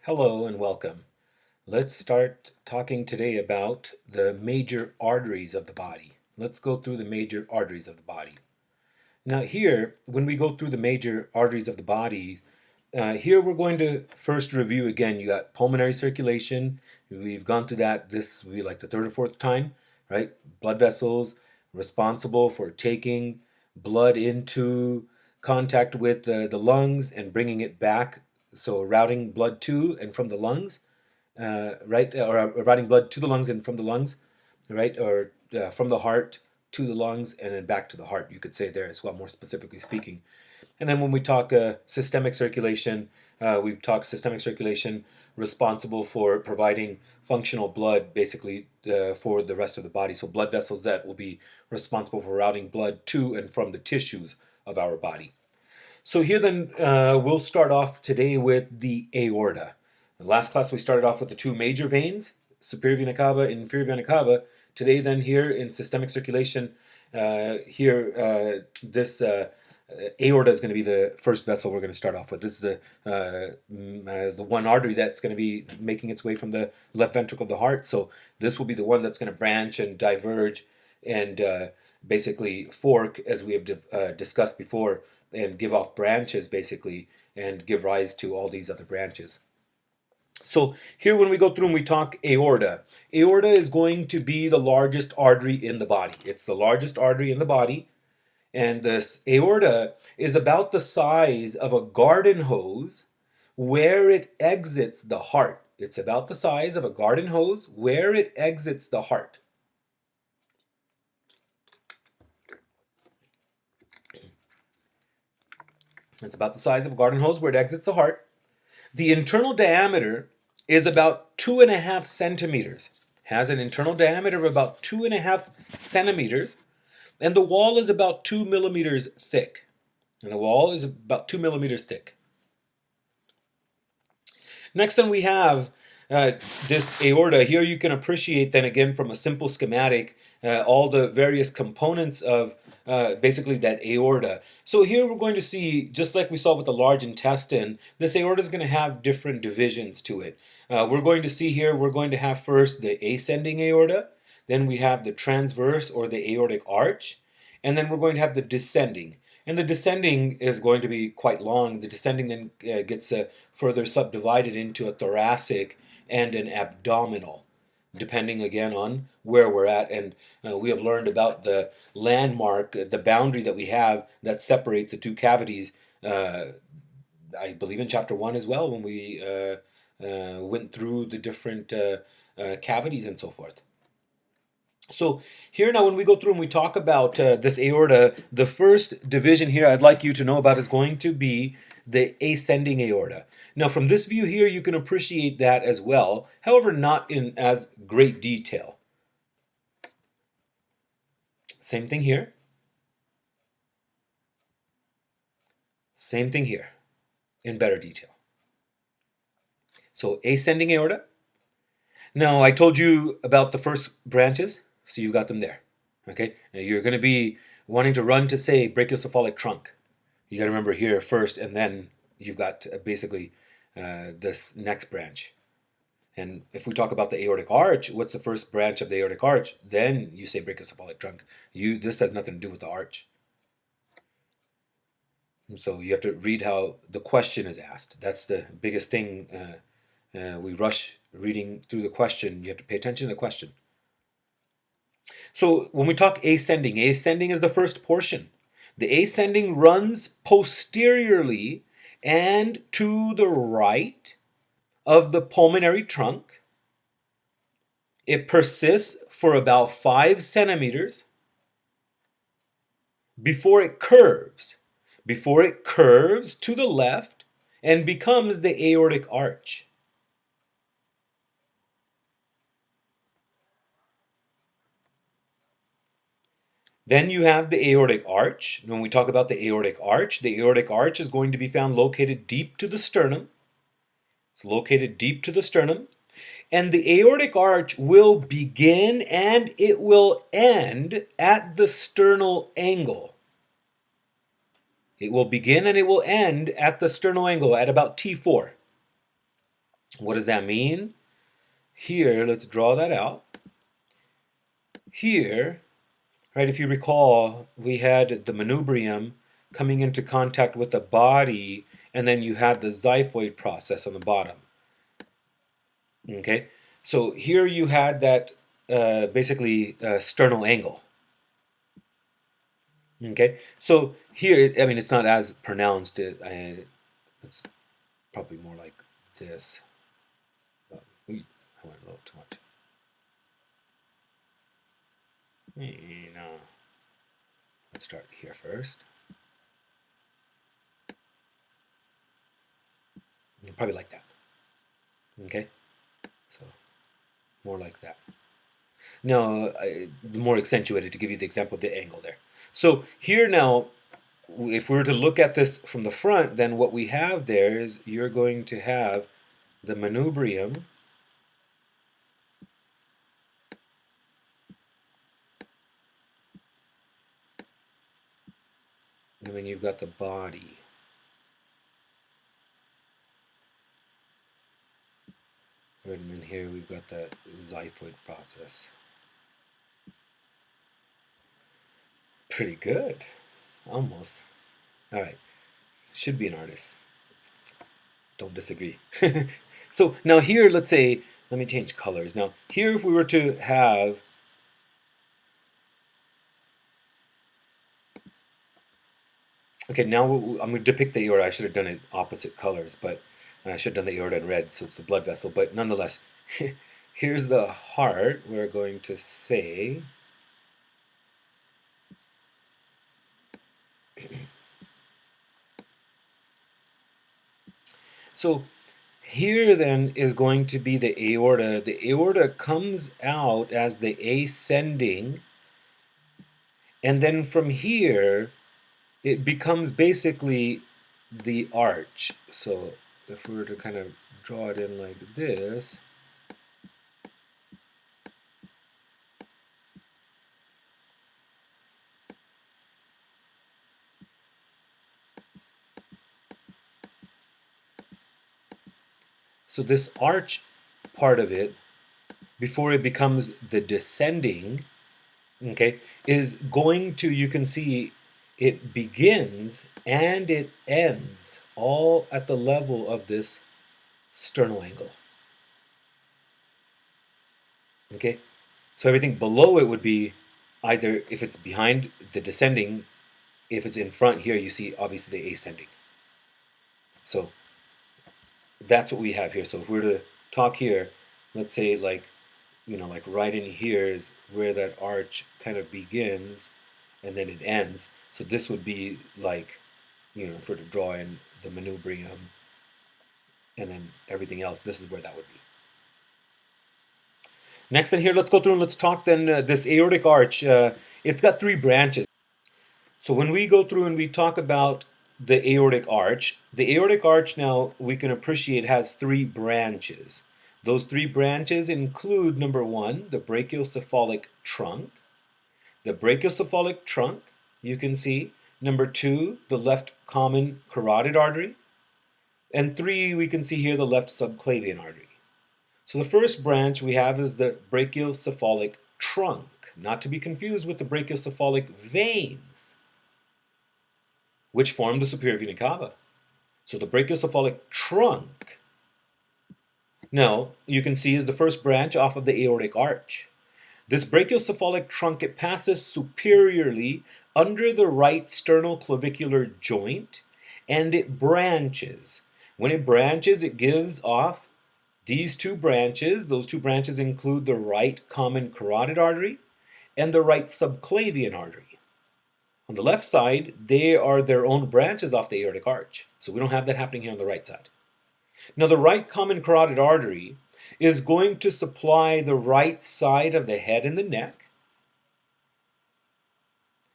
Hello and welcome. Let's start talking today about the major arteries of the body. Let's go through the major arteries of the body. Now here, when we go through the major arteries of the body, here we're going to first review again. You got pulmonary circulation. We've gone through that. This will be like the third or fourth time, right? Blood vessels responsible for taking blood into contact with the lungs and bringing it back. So routing blood to and from the lungs, right? Or routing blood to the lungs and from the lungs, right? Or from the heart to the lungs and then back to the heart, you could say there as well, more specifically speaking. And then when we talk systemic circulation, we've talked systemic circulation responsible for providing functional blood basically for the rest of the body. So blood vessels that will be responsible for routing blood to and from the tissues of our body. So here then we'll start off today with the aorta. In last class we started off with the two major veins, superior vena cava and inferior vena cava. Today then here in systemic circulation, this aorta is going to be the first vessel we're going to start off with. This is the one artery that's going to be making its way from the left ventricle of the heart. So this will be the one that's going to branch and diverge and basically fork, as we have discussed before, and give off branches basically and give rise to all these other branches. So here when we go through and we talk aorta, aorta is going to be the largest artery in the body. It's the largest artery in the body. And this aorta is about the size of a garden hose where it exits the heart. It's about the size of a garden hose where it exits the heart. It's about the size of a garden hose where it exits the heart. The internal diameter is about 2.5 centimeters. Has an internal diameter of about 2.5 centimeters. And the wall is about 2 millimeters thick. And the wall is about 2 millimeters thick. Next then we have this aorta. Here you can appreciate then again from a simple schematic all the various components of basically that aorta. So here we're going to see, just like we saw with the large intestine, this aorta is going to have different divisions to it. We're going to see here, we're going to have first the ascending aorta, then we have the transverse or the aortic arch, and then we're going to have the descending. And the descending is going to be quite long. The descending then gets further subdivided into a thoracic and an abdominal, depending again on where we're at. And we have learned about the landmark, the boundary that we have that separates the two cavities, I believe in chapter 1 as well, when we went through the different cavities and so forth. So here now when we go through and we talk about this aorta, the first division here I'd like you to know about is going to be the ascending aorta. Now from this view here you can appreciate that as well, however not in as great detail. Same thing here. Same thing here in better detail. So ascending aorta. Now I told you about the first branches. So you've got them there, okay? Now you're going to be wanting to run to, say, brachiocephalic trunk. You got to remember here first, and then you've got basically this next branch. And if we talk about the aortic arch, what's the first branch of the aortic arch? Then you say brachiocephalic trunk. This has nothing to do with the arch. So you have to read how the question is asked. That's the biggest thing. We rush reading through the question. You have to pay attention to the question. So when we talk ascending is the first portion. The ascending runs posteriorly and to the right of the pulmonary trunk. It persists for about 5 centimeters before it curves to the left and becomes the aortic arch. Then you have the aortic arch. When we talk about the aortic arch is going to be found located deep to the sternum. It's located deep to the sternum. And the aortic arch will begin and it will end at the sternal angle. It will begin and it will end at the sternal angle at about T4. What does that mean? Here, let's draw that out. Here, right, if you recall, we had the manubrium coming into contact with the body, and then you had the xiphoid process on the bottom. Okay, so here you had that basically sternal angle. Okay, so here, I mean, it's not as pronounced. It's probably more like this. I went a little too much. No. Let's start here first. Probably like that. Okay, so more like that. No, more accentuated to give you the example of the angle there. So here now, if we were to look at this from the front, then what we have there is you're going to have the manubrium, and then you've got the body. Right, and then here we've got that xiphoid process. Pretty good. Almost. All right. Should be an artist. Don't disagree. So now here, let's say, let me change colors. Now here, if we were to have, okay, now I'm going to depict the aorta. I should have done it opposite colors, but I should have done the aorta in red, so it's the blood vessel. But nonetheless, here's the heart. We're going to say, so here then is going to be the aorta. The aorta comes out as the ascending, and then from here, it becomes basically the arch. So if we were to kind of draw it in like this, so this arch part of it, before it becomes the descending, okay, is going to, you can see, it begins and it ends all at the level of this sternal angle. Okay, so everything below it would be either, if it's behind the descending, if it's in front here, you see obviously the ascending. So that's what we have here. So if we were to talk here, let's say like, like right in here is where that arch kind of begins and then it ends. So this would be like, if we were to draw in the manubrium and then everything else, this is where that would be. Next in here, let's go through and let's talk then this aortic arch. It's got 3 branches. So when we go through and we talk about the aortic arch now we can appreciate has 3 branches. Those 3 branches include, number 1, the brachiocephalic trunk. The brachiocephalic trunk, you can see. Number 2, the left common carotid artery. And 3, we can see here the left subclavian artery. So the first branch we have is the brachiocephalic trunk, not to be confused with the brachiocephalic veins, which form the superior vena cava. So the brachiocephalic trunk, now you can see, is the first branch off of the aortic arch. This brachiocephalic trunk, it passes superiorly under the right sternoclavicular joint, and it branches. When it branches, it gives off these 2 branches. Those 2 branches include the right common carotid artery and the right subclavian artery. On the left side, they are their own branches off the aortic arch. So we don't have that happening here on the right side. Now the right common carotid artery is going to supply the right side of the head and the neck.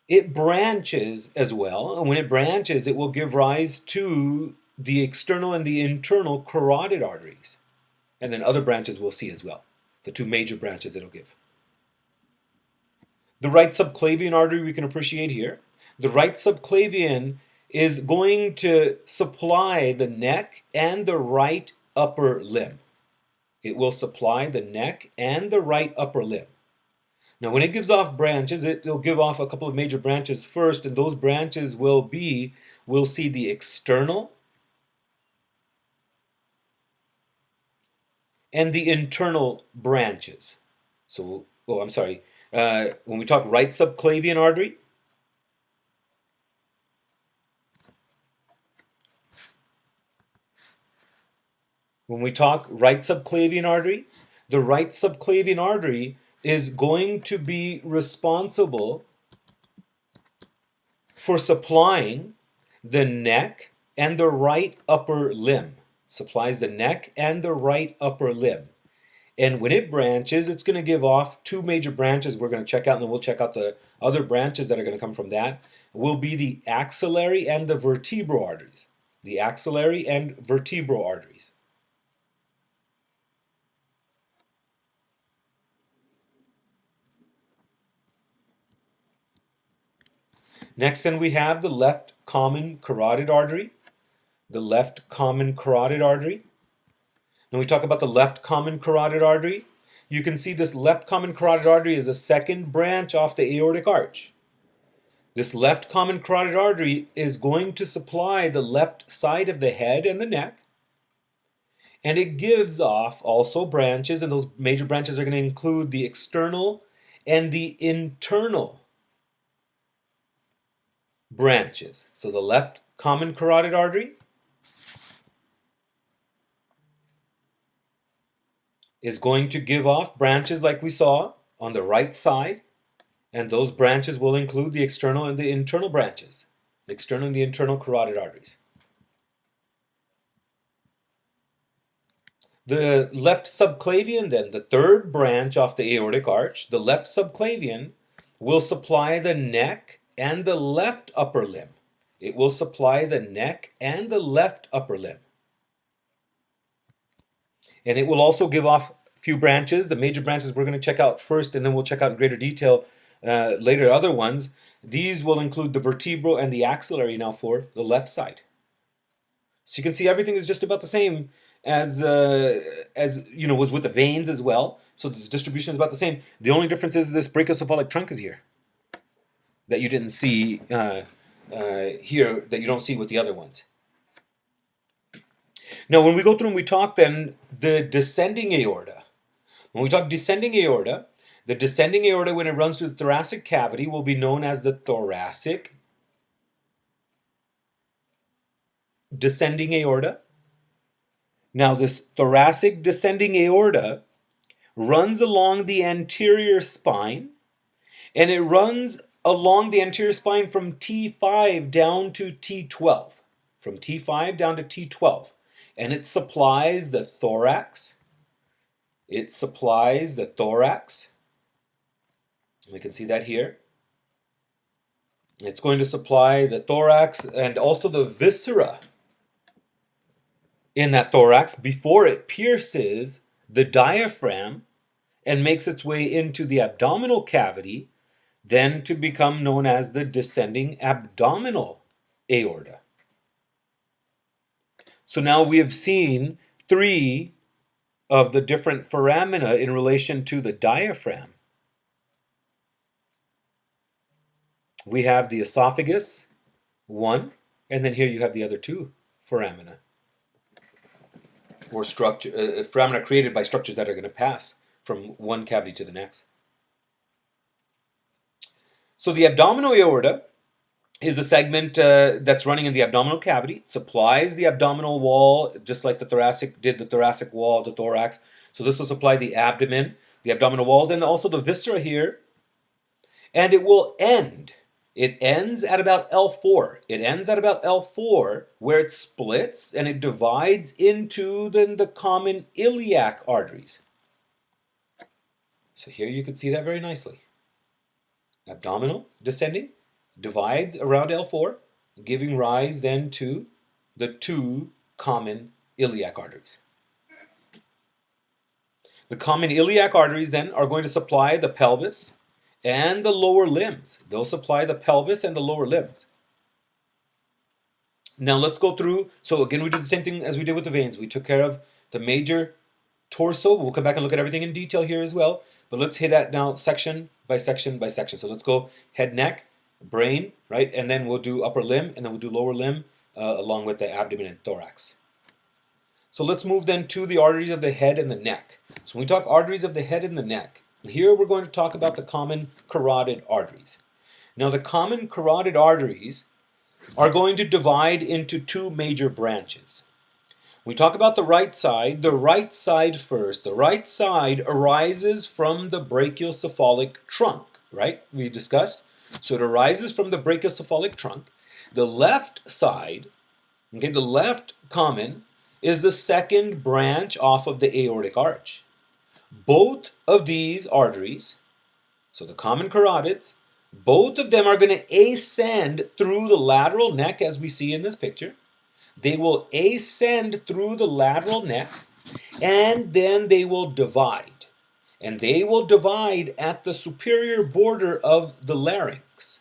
It branches as well, and when it branches, it will give rise to the external and the internal carotid arteries. And then other branches we'll see as well. The 2 major branches it'll give. The right subclavian artery we can appreciate here. The right subclavian is going to supply the neck and the right upper limb. It will supply the neck and the right upper limb. Now, when it gives off branches, it'll give off a couple of major branches first, and those branches we'll see the external and the internal branches. So, oh, I'm sorry. When we talk right subclavian artery, when we talk right subclavian artery, the right subclavian artery is going to be responsible for supplying the neck and the right upper limb. Supplies the neck and the right upper limb. And when it branches, it's going to give off two major branches we're going to check out, and then we'll check out the other branches that are going to come from that. Will be the axillary and the vertebral arteries. The axillary and vertebral arteries. Next, then we have the left common carotid artery. The left common carotid artery. When we talk about the left common carotid artery, you can see this left common carotid artery is a second branch off the aortic arch. This left common carotid artery is going to supply the left side of the head and the neck. And it gives off also branches, and those major branches are going to include the external and the internal branches. So the left common carotid artery is going to give off branches like we saw on the right side, and those branches will include the external and the internal branches, the external and the internal carotid arteries. The left subclavian, then, the third branch off the aortic arch, the left subclavian will supply the neck and the left upper limb. It will supply the neck and the left upper limb. And it will also give off a few branches. The major branches we're going to check out first, and then we'll check out in greater detail later other ones. These will include the vertebral and the axillary now for the left side. So you can see everything is just about the same as you know was with the veins as well. So this distribution is about the same. The only difference is this brachiocephalic trunk is here that you didn't see here, that you don't see with the other ones. Now, when we go through and we talk then the descending aorta, when we talk descending aorta, the descending aorta when it runs through the thoracic cavity will be known as the thoracic descending aorta. Now, this thoracic descending aorta runs along the anterior spine, and it runs along the anterior spine from T5 down to T12. From T5 down to T12. And it supplies the thorax. It supplies the thorax. We can see that here. It's going to supply the thorax and also the viscera in that thorax before it pierces the diaphragm and makes its way into the abdominal cavity, then to become known as the descending abdominal aorta. So now we have seen three of the different foramina in relation to the diaphragm. We have the esophagus, one, and then here you have the other two foramina, or structure, foramina created by structures that are going to pass from one cavity to the next. So the abdominal aorta is a segment that's running in the abdominal cavity. It supplies the abdominal wall, just like the thoracic did the thoracic wall, the thorax. So this will supply the abdomen, the abdominal walls, and also the viscera here. And it will end. It ends at about L4. It ends at about L4, where it splits and it divides into then the common iliac arteries. So here you can see that very nicely. Abdominal descending divides around L4, giving rise then to the two common iliac arteries. The common iliac arteries then are going to supply the pelvis and the lower limbs. They'll supply the pelvis and the lower limbs. Now let's go through. So again, we did the same thing as we did with the veins. We took care of the major torso. We'll come back and look at everything in detail here as well. But let's hit that now section by section by section. So let's go head, neck, brain, right? And then we'll do upper limb, and then we'll do lower limb along with the abdomen and thorax. So let's move then to the arteries of the head and the neck. So when we talk arteries of the head and the neck, here we're going to talk about the common carotid arteries. Now the common carotid arteries are going to divide into two major branches. We talk about the right side first. The right side arises from the brachiocephalic trunk, right? We discussed. So it arises from the brachiocephalic trunk. The left side, okay, the left common, is the second branch off of the aortic arch. Both of these arteries, so the common carotids, both of them are going to ascend through the lateral neck as we see in this picture. They will ascend through the lateral neck, and then they will divide. And they will divide at the superior border of the larynx.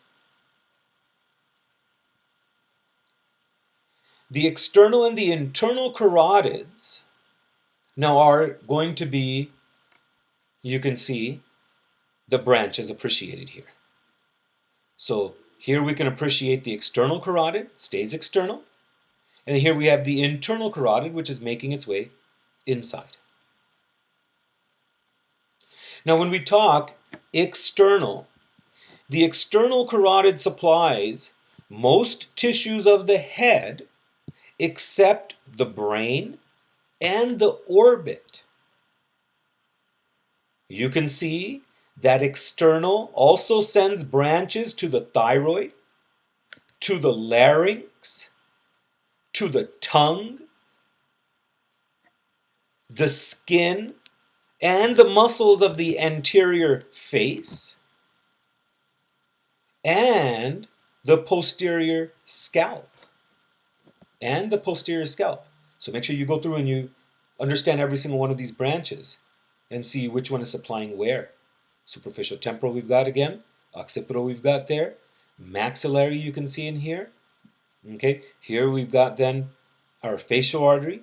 The external and the internal carotids now are going to be, you can see, the branches appreciated here. So here we can appreciate the external carotid, stays external. And here we have the internal carotid, which is making its way inside. Now when we talk external, the external carotid supplies most tissues of the head except the brain and the orbit. You can see that external also sends branches to the thyroid, to the larynx, to the tongue, the skin, and the muscles of the anterior face, and the posterior scalp. So make sure you go through and you understand every single one of these branches and see which one is supplying where. Superficial temporal we've got again, occipital we've got there, maxillary you can see in here. Okay, here we've got then our facial artery,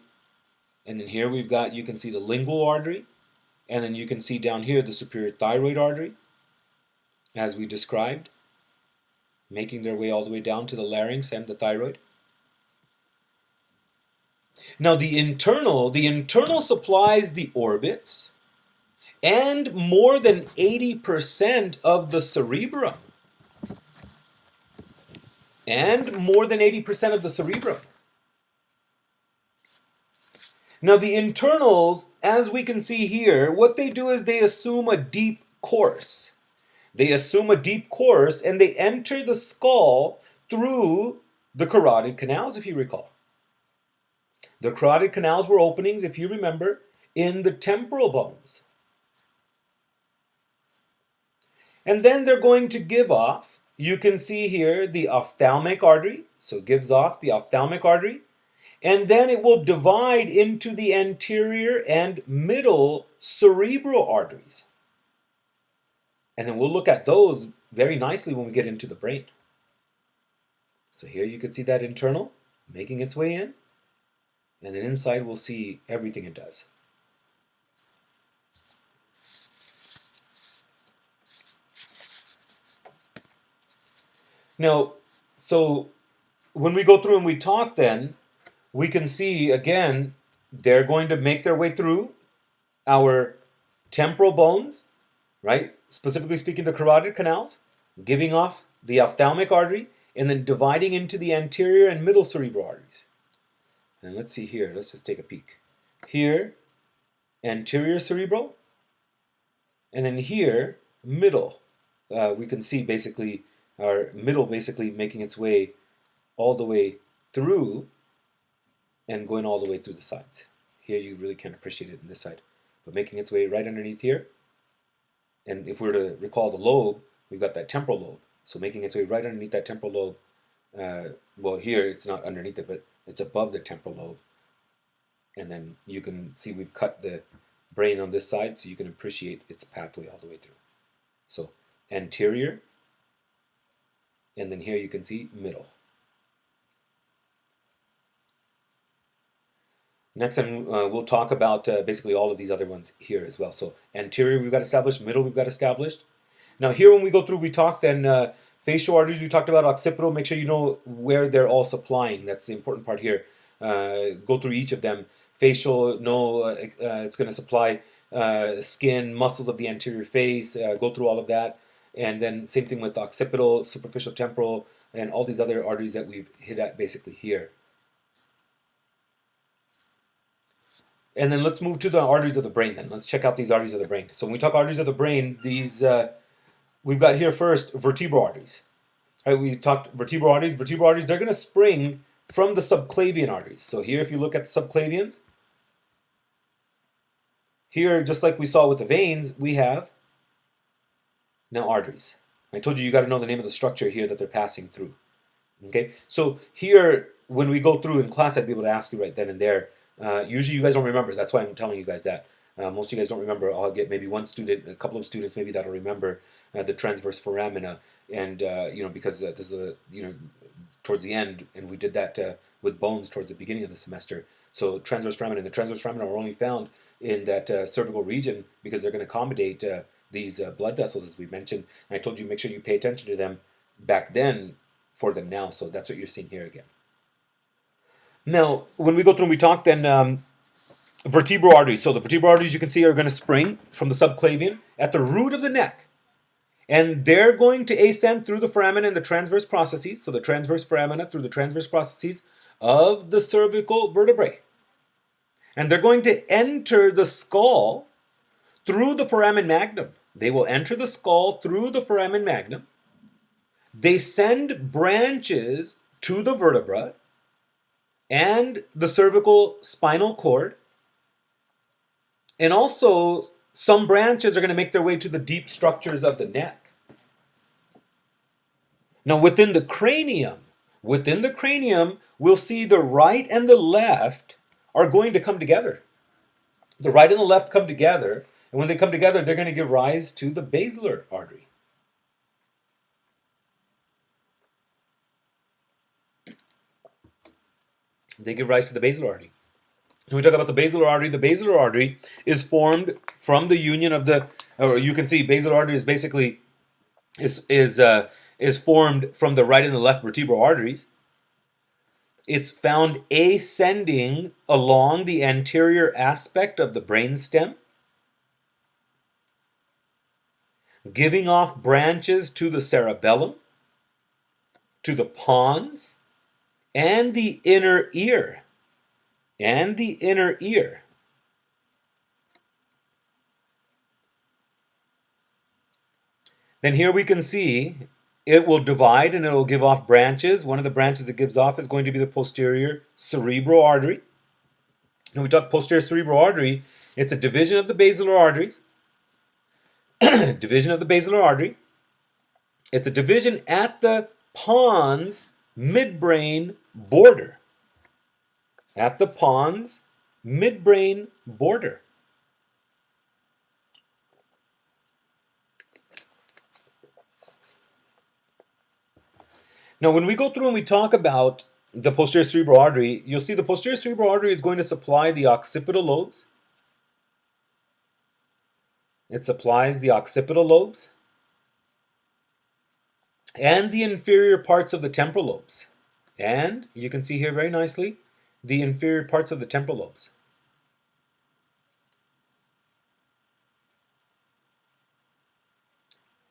and then here we've got, you can see the lingual artery, and then you can see down here the superior thyroid artery, as we described, making their way all the way down to the larynx and the thyroid. Now the internal supplies the orbits and more than 80% of the cerebrum. Now the internals, as we can see here, what they do is they assume a deep course. And they enter the skull through the carotid canals, if you recall. The carotid canals were openings, if you remember, in the temporal bones. And then they're going to give off, you can see here, the ophthalmic artery. So it gives off the ophthalmic artery. And then it will divide into the anterior and middle cerebral arteries. And then we'll look at those very nicely when we get into the brain. So here you can see that internal making its way in. And then inside we'll see everything it does. Now, so when we go through and we talk then, we can see again, they're going to make their way through our temporal bones, right? Specifically speaking, the carotid canals, giving off the ophthalmic artery, and then dividing into the anterior and middle cerebral arteries. And let's see here, let's just take a peek. Here, anterior cerebral, and then here, middle. We can see basically our middle basically making its way all the way through and going all the way through the sides. Here you really can't appreciate it in this side, but making its way right underneath here. And if we were to recall the lobe, we've got that temporal lobe. So making its way right underneath that temporal lobe. Well, here it's not underneath it, but it's above the temporal lobe. And then you can see we've cut the brain on this side, so you can appreciate its pathway all the way through. So anterior, and then here you can see middle. Next time we'll talk about basically all of these other ones here as well. So anterior we've got established, middle we've got established. Now here when we go through, we talked then facial arteries, we talked about occipital. Make sure you know where they're all supplying. That's the important part here. Go through each of them. Facial, no, it's going to supply skin, muscles of the anterior face. Go through all of that. And then same thing with occipital, superficial temporal, and all these other arteries that we've hit at basically here. And then let's move to the arteries of the brain then. Let's check out these arteries of the brain. So when we talk arteries of the brain, these we've got here first vertebral arteries. Right, we talked vertebral arteries. Vertebral arteries, they're going to spring from the subclavian arteries. So here, if you look at the subclavians, here, just like we saw with the veins, we have now arteries. I told you got to know the name of the structure here that they're passing through. Okay, so here, when we go through in class, I'd be able to ask you right then and there. Usually you guys don't remember. That's why I'm telling you guys that. Most of you guys don't remember. I'll get maybe one student, a couple of students maybe that'll remember the transverse foramina. And, because this is, towards the end, and we did that with bones towards the beginning of the semester. So transverse foramina, and the transverse foramina are only found in that cervical region because they're going to accommodate these blood vessels, as we mentioned. And I told you make sure you pay attention to them back then for them now. So that's what you're seeing here again. Now, when we go through and we talk, then vertebral arteries. So the vertebral arteries you can see are going to spring from the subclavian at the root of the neck. And they're going to ascend through the foramina and the transverse processes. So the transverse foramina through the transverse processes of the cervical vertebrae. And they're going to enter the skull through the foramen magnum. They will enter the skull through the foramen magnum. They send branches to the vertebra and the cervical spinal cord. And also, some branches are going to make their way to the deep structures of the neck. Now, within the cranium, we'll see the right and the left are going to come together. The right and the left come together, and when they come together, they're going to give rise to the basilar artery. They give rise to the basilar artery. When we talk about the basilar artery is formed from the union of the, or you can see basilar artery is basically is formed from the right and the left vertebral arteries. It's found ascending along the anterior aspect of the brainstem, giving off branches to the cerebellum, to the pons, and the inner ear. Then here we can see it will divide and it will give off branches. One of the branches it gives off is going to be the posterior cerebral artery. When we talk posterior cerebral artery, it's a division of the basilar arteries. Division of the basilar artery. It's a division at the pons midbrain border. At the pons midbrain border. Now, when we go through and we talk about the posterior cerebral artery, you'll see the posterior cerebral artery is going to supply the occipital lobes. It supplies the occipital lobes and the inferior parts of the temporal lobes. And you can see here very nicely the inferior parts of the temporal lobes.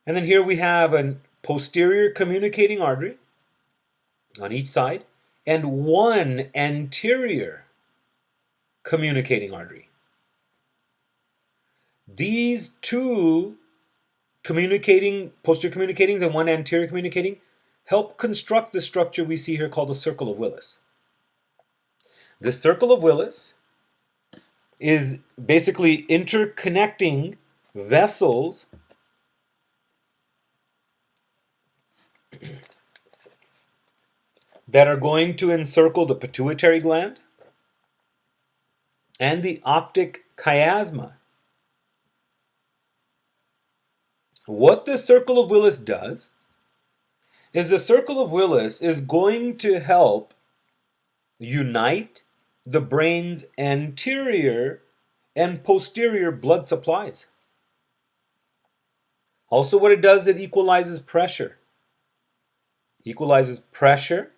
And then here we have a posterior communicating artery on each side and one anterior communicating artery. These two posterior communicating and one anterior communicating help construct the structure we see here called the circle of Willis. The circle of Willis is basically interconnecting vessels that are going to encircle the pituitary gland and the optic chiasma. What the circle of Willis does is the circle of Willis is going to help unite the brain's anterior and posterior blood supplies. Also, what it does, it equalizes pressure. Equalizes pressure,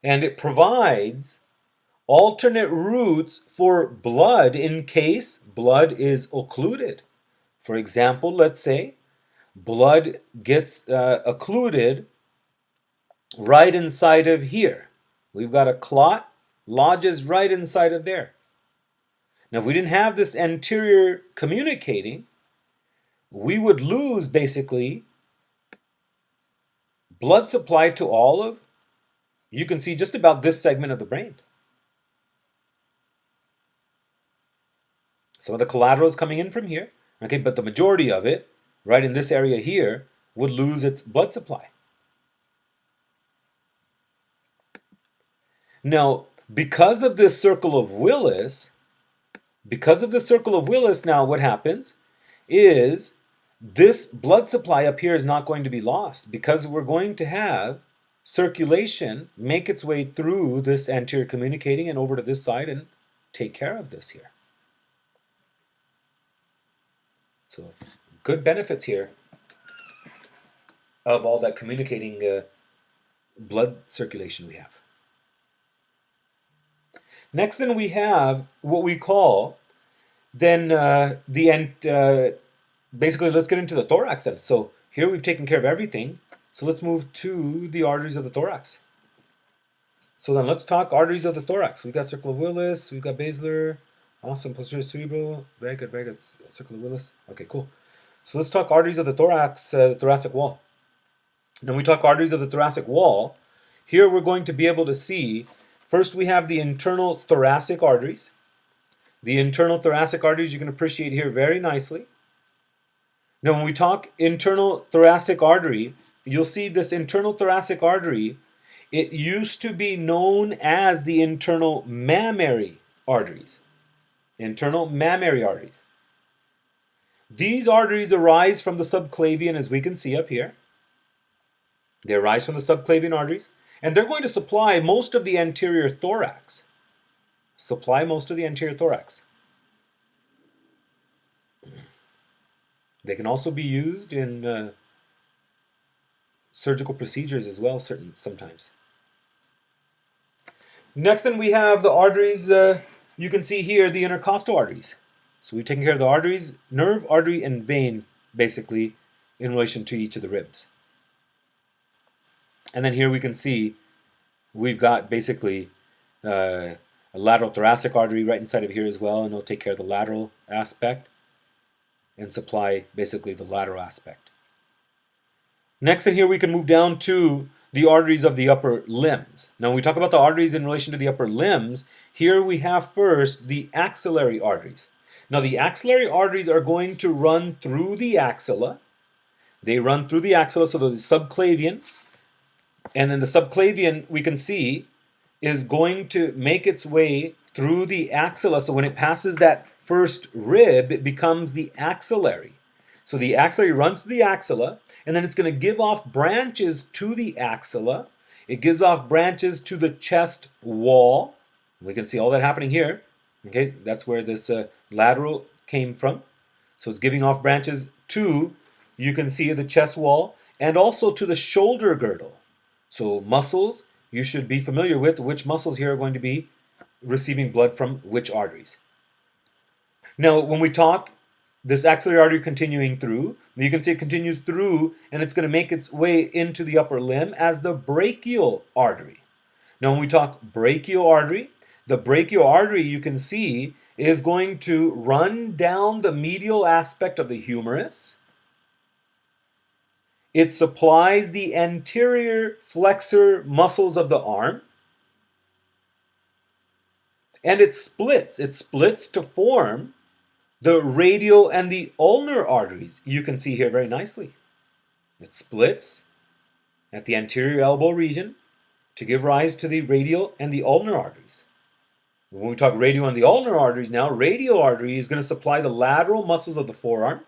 and it provides alternate routes for blood in case blood is occluded. For example, let's say blood gets occluded right inside of here. We've got a clot, lodges right inside of there. Now, if we didn't have this anterior communicating, we would lose basically blood supply to all of, you can see just about this segment of the brain. Some of the collateral is coming in from here, okay, but the majority of it, right in this area here, would lose its blood supply. Now, because of this circle of Willis, now what happens is this blood supply up here is not going to be lost because we're going to have circulation make its way through this anterior communicating and over to this side and take care of this here. So good benefits here of all that communicating blood circulation we have. Next then we have what we call then basically let's get into the thorax then. So here we've taken care of everything. So let's move to the arteries of the thorax. So then let's talk arteries of the thorax. We've got circle of Willis, we've got basilar, awesome, posterior cerebral, very good, circle of Willis. Okay, cool. So let's talk arteries of the thorax, thoracic wall. Now we talk arteries of the thoracic wall. Here we're going to be able to see, first we have the internal thoracic arteries. The internal thoracic arteries you can appreciate here very nicely. Now when we talk internal thoracic artery, you'll see this internal thoracic artery, it used to be known as the internal mammary arteries. Internal mammary arteries. These arteries arise from the subclavian, as we can see up here. They arise from the subclavian arteries, and they're going to supply most of the anterior thorax. They can also be used in surgical procedures as well, sometimes. Next then we have the arteries, you can see here the intercostal arteries. So we've taken care of the arteries, nerve, artery, and vein, basically, in relation to each of the ribs. And then here we can see we've got basically a lateral thoracic artery right inside of here as well, and it'll take care of the lateral aspect and supply basically the lateral aspect. Next in here we can move down to the arteries of the upper limbs. Now when we talk about the arteries in relation to the upper limbs, here we have first the axillary arteries. Now the axillary arteries are going to run through the axilla. They run through the axilla, so the subclavian, and then the subclavian we can see is going to make its way through the axilla. So when it passes that first rib, it becomes the axillary. So the axillary runs to the axilla, and then it's going to give off branches to the axilla. It gives off branches to the chest wall. We can see all that happening here. Okay, that's where this lateral came from. So it's giving off branches to, you can see, the chest wall, and also to the shoulder girdle. So muscles, you should be familiar with which muscles here are going to be receiving blood from which arteries. Now, when we talk this axillary artery continuing through, you can see it continues through, and it's going to make its way into the upper limb as the brachial artery. Now, when we talk brachial artery, the brachial artery, you can see, is going to run down the medial aspect of the humerus. It supplies the anterior flexor muscles of the arm. And it splits. It splits to form the radial and the ulnar arteries. You can see here very nicely. It splits at the anterior elbow region to give rise to the radial and the ulnar arteries. When we talk radial and the ulnar arteries now, radial artery is going to supply the lateral muscles of the forearm,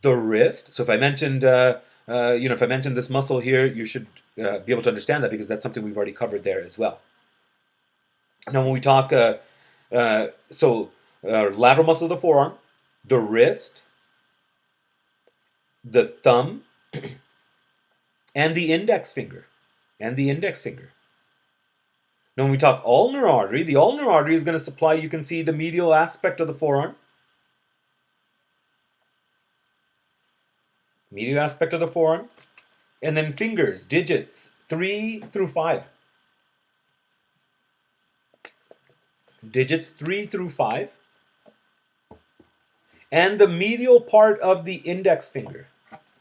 the wrist. So if I mentioned, if I mentioned this muscle here, you should be able to understand that because that's something we've already covered there as well. Now, when we talk, lateral muscle of the forearm, the wrist, the thumb, and the index finger, Now, when we talk ulnar artery, the ulnar artery is going to supply, you can see the medial aspect of the forearm, and then fingers, digits 3 through 5. Digits 3 through 5. And the medial part of the index finger,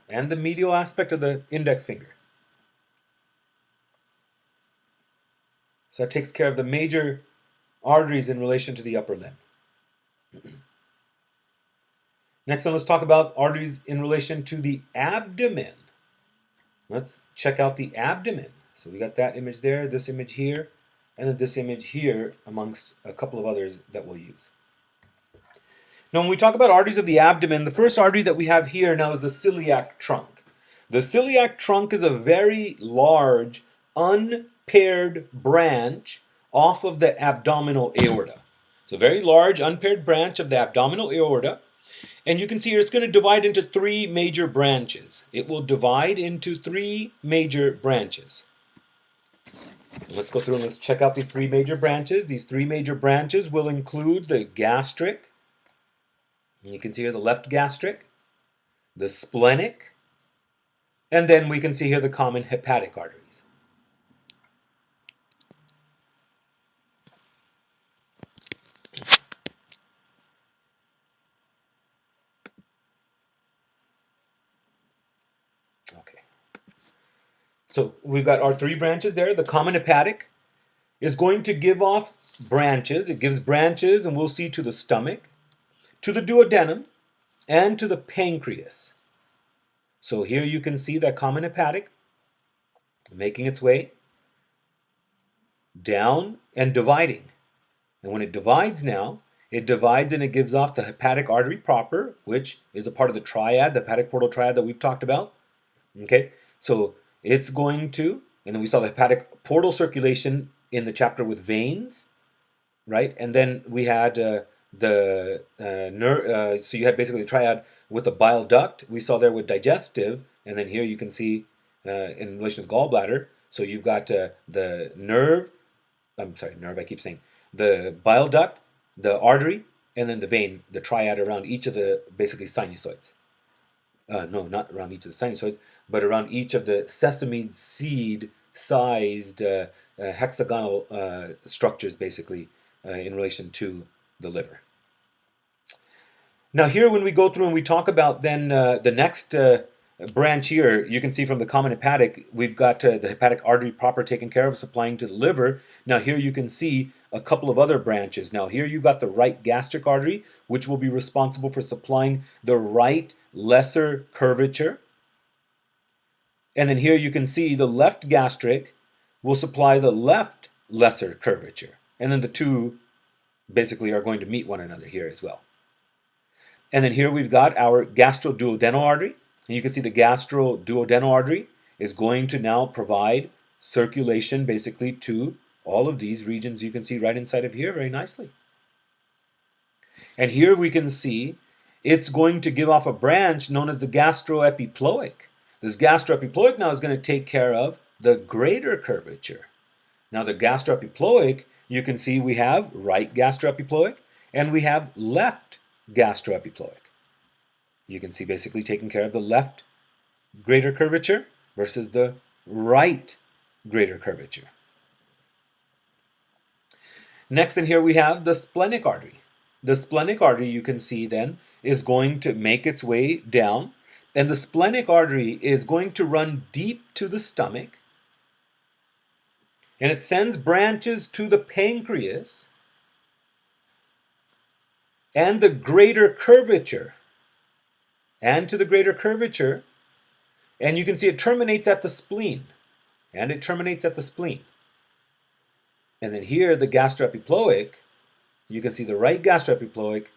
and the medial aspect of the index finger. So that takes care of the major arteries in relation to the upper limb. Next one, let's talk about arteries in relation to the abdomen. Let's check out the abdomen. So we got that image there, this image here, and then this image here, amongst a couple of others that we'll use. Now, when we talk about arteries of the abdomen, the first artery that we have here now is the celiac trunk. The celiac trunk is a very large, unpaired branch off of the abdominal aorta. It's a very large, unpaired branch of the abdominal aorta. And you can see here it's going to divide into 3 major branches. It will divide into 3 major branches. Let's go through and let's check out these 3 major branches. These 3 major branches will include the gastric. And you can see here the left gastric, the splenic, and then we can see here the common hepatic arteries. Okay. So we've got our 3 branches there. The common hepatic is going to give off branches. It gives branches, and we'll see, to the stomach, to the duodenum, and to the pancreas. So here you can see that common hepatic making its way down and dividing. And when it divides now, it divides and it gives off the hepatic artery proper, which is a part of the triad, the hepatic portal triad that we've talked about. Okay, so it's going to, and then we saw the hepatic portal circulation in the chapter with veins, right? And then we had so you had basically the triad with the bile duct. We saw there with digestive, and then here you can see in relation to the gallbladder. So you've got the nerve. I keep saying the bile duct, the artery, and then the vein, the triad around each of the basically sinusoids. No, not around each of the sinusoids, but around each of the sesame seed-sized hexagonal structures, basically, in relation to the liver. Now here, when we go through and we talk about then the next branch here, you can see from the common hepatic, we've got the hepatic artery proper taken care of, supplying to the liver. Now here you can see a couple of other branches. Now here you've got the right gastric artery, which will be responsible for supplying the right lesser curvature. And then here you can see the left gastric will supply the left lesser curvature. And then the two basically are going to meet one another here as well. And then here we've got our gastroduodenal artery. And you can see the gastroduodenal artery is going to now provide circulation basically to all of these regions you can see right inside of here very nicely. And here we can see it's going to give off a branch known as the gastroepiploic. This gastroepiploic now is going to take care of the greater curvature. Now the gastroepiploic, you can see we have right gastroepiploic and we have left gastroepiploic. You can see basically taking care of the left greater curvature versus the right greater curvature. Next in here we have the splenic artery. The splenic artery, you can see then, is going to make its way down, and the splenic artery is going to run deep to the stomach, and it sends branches to the pancreas and the greater curvature, and you can see it terminates at the spleen, and And then here, the gastroepiploic, you can see the right gastroepiploic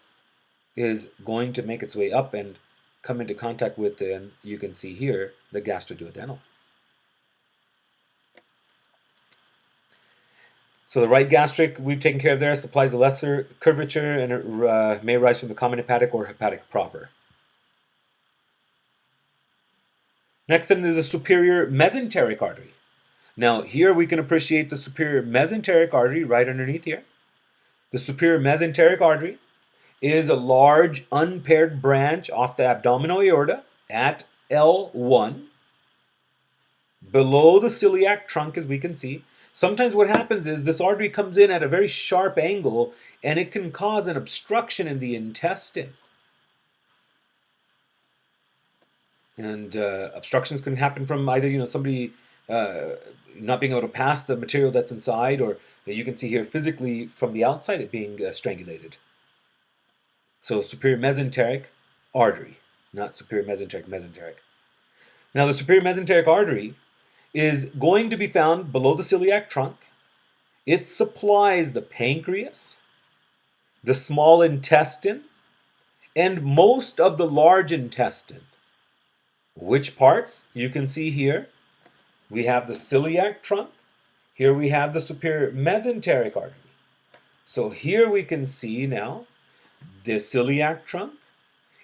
is going to make its way up and come into contact with, and you can see here, the gastroduodenal. So the right gastric we've taken care of there, supplies a lesser curvature, and it may arise from the common hepatic or hepatic proper. Next then is the superior mesenteric artery. Now here we can appreciate the superior mesenteric artery right underneath here. The superior mesenteric artery is a large unpaired branch off the abdominal aorta at L1 below the celiac trunk, as we can see. Sometimes what happens is this artery comes in at a very sharp angle and it can cause an obstruction in the intestine. And obstructions can happen from either somebody not being able to pass the material that's inside, or you can see here physically from the outside it being strangulated. So superior mesenteric artery, not superior mesenteric. Now the superior mesenteric artery is going to be found below the celiac trunk. It supplies the pancreas, the small intestine, and most of the large intestine. Which parts? You can see here. We have the celiac trunk. Here we have the superior mesenteric artery. So here we can see now the celiac trunk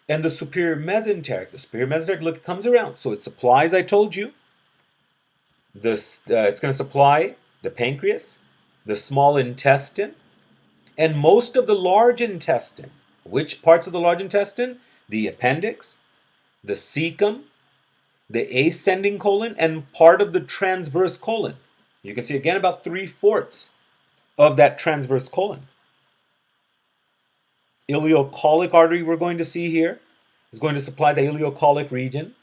and the superior mesenteric. The superior mesenteric, look, comes around. So it supplies, I told you, it's going to supply the pancreas, the small intestine, and most of the large intestine. Which parts of the large intestine? The appendix, the cecum, the ascending colon, and part of the transverse colon. You can see again about 3/4 of that transverse colon. Ileocolic artery we're going to see here is going to supply the ileocolic region.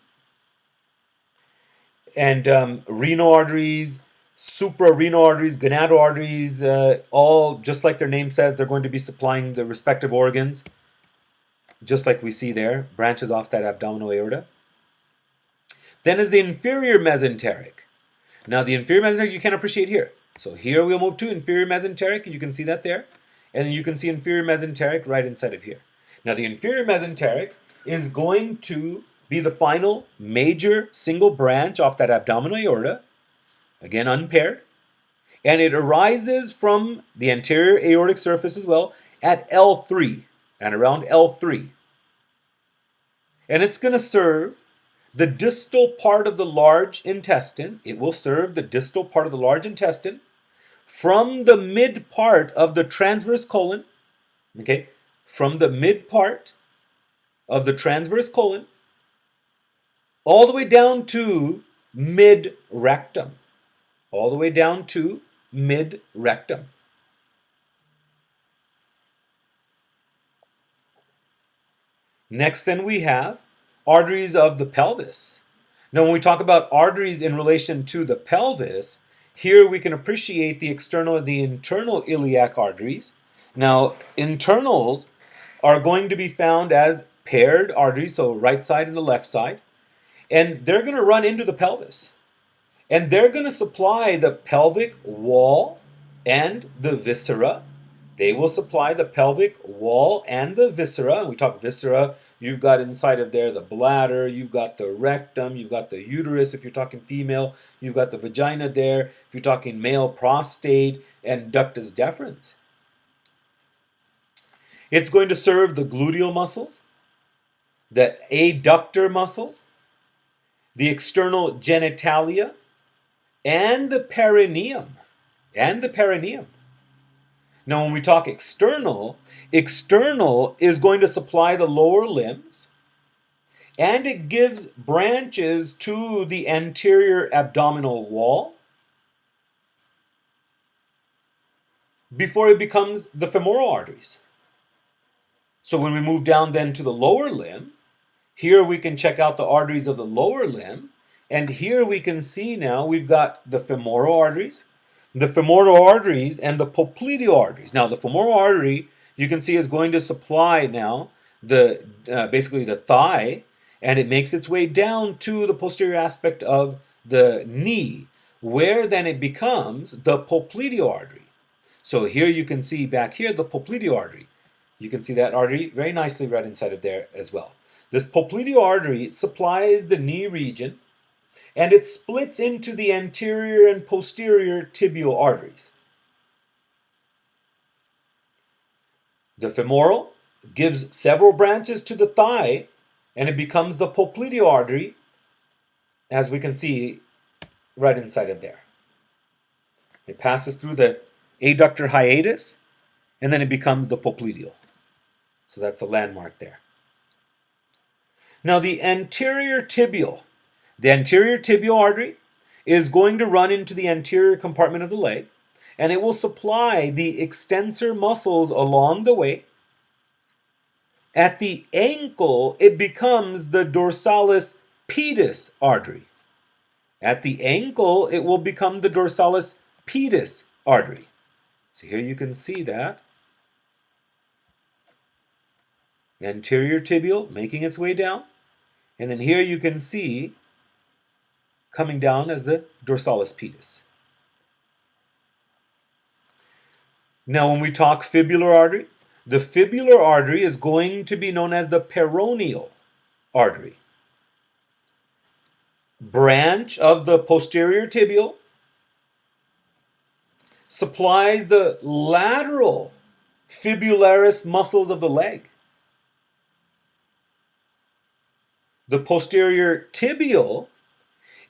And renal arteries, suprarenal arteries, gonadal arteries, all, just like their name says, they're going to be supplying the respective organs, just like we see there, branches off that abdominal aorta. Then is the inferior mesenteric. Now the inferior mesenteric you can appreciate here. So here we'll move to inferior mesenteric, and you can see that there. And then you can see inferior mesenteric right inside of here. Now the inferior mesenteric is going to be the final major single branch off that abdominal aorta, again unpaired. And it arises from the anterior aortic surface as well at L3 and around L3. And it's going to serve the distal part of the large intestine. It will serve the distal part of the large intestine from the mid part of the transverse colon, okay, from the mid part of the transverse colon all the way down to mid rectum. All the way down to mid rectum. Next, then we have arteries of the pelvis. Now, when we talk about arteries in relation to the pelvis, here we can appreciate the external and the internal iliac arteries. Now, internals are going to be found as paired arteries, so right side and the left side, and they're going to run into the pelvis. And they're going to supply the pelvic wall and the viscera. They will supply the pelvic wall and the viscera. And we talk viscera, you've got inside of there the bladder, you've got the rectum, you've got the uterus if you're talking female, you've got the vagina there, if you're talking male, prostate, and ductus deferens. It's going to serve the gluteal muscles, the adductor muscles, the external genitalia, and the perineum. Now, when we talk external is going to supply the lower limbs, and it gives branches to the anterior abdominal wall before it becomes the femoral arteries. So when we move down then to the lower limb, here we can check out the arteries of the lower limb, and here we can see now we've got the femoral arteries, and the popliteal arteries. Now the femoral artery, you can see, is going to supply now the basically the thigh, and it makes its way down to the posterior aspect of the knee, where then it becomes the popliteal artery. So here you can see back here the popliteal artery. You can see that artery very nicely right inside of there as well. This popliteal artery supplies the knee region, and it splits into the anterior and posterior tibial arteries. The femoral gives several branches to the thigh, and it becomes the popliteal artery, as we can see right inside of there. It passes through the adductor hiatus, and then it becomes the popliteal. So that's a landmark there. Now the anterior tibial. The anterior tibial artery is going to run into the anterior compartment of the leg, and it will supply the extensor muscles along the way. At the ankle, it becomes the dorsalis pedis artery. At the ankle, it will become the dorsalis pedis artery. So here you can see that. Anterior tibial making its way down. And then here you can see coming down as the dorsalis pedis. Now when we talk fibular artery, the fibular artery is going to be known as the peroneal artery. Branch of the posterior tibial, supplies the lateral fibularis muscles of the leg. The posterior tibial,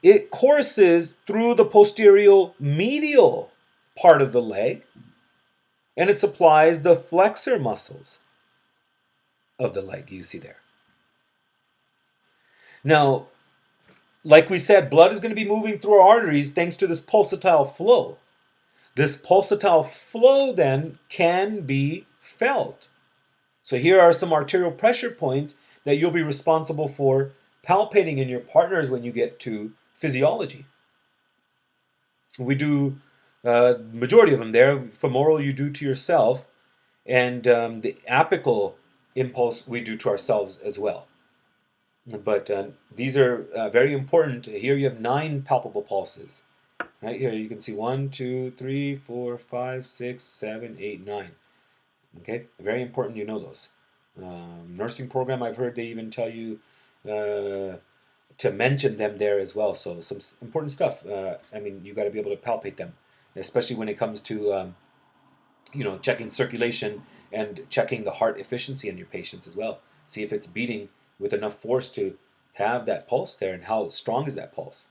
it courses through the posterior medial part of the leg, and it supplies the flexor muscles of the leg, you see there. Now, like we said, blood is going to be moving through our arteries thanks to this pulsatile flow. This pulsatile flow then can be felt. So here are some arterial pressure points that you'll be responsible for palpating in your partners when you get to physiology. We do majority of them there. Femoral you do to yourself, and the apical impulse we do to ourselves as well. But these are very important. Here you have 9 palpable pulses. Right here you can see 1, 2, 3, 4, 5, 6, 7, 8, 9. Okay, very important you know those. Nursing program, I've heard they even tell you to mention them there as well. So some important stuff. I mean, you got to be able to palpate them, especially when it comes to checking circulation and checking the heart efficiency in your patients as well. See if it's beating with enough force to have that pulse there, and how strong is that pulse.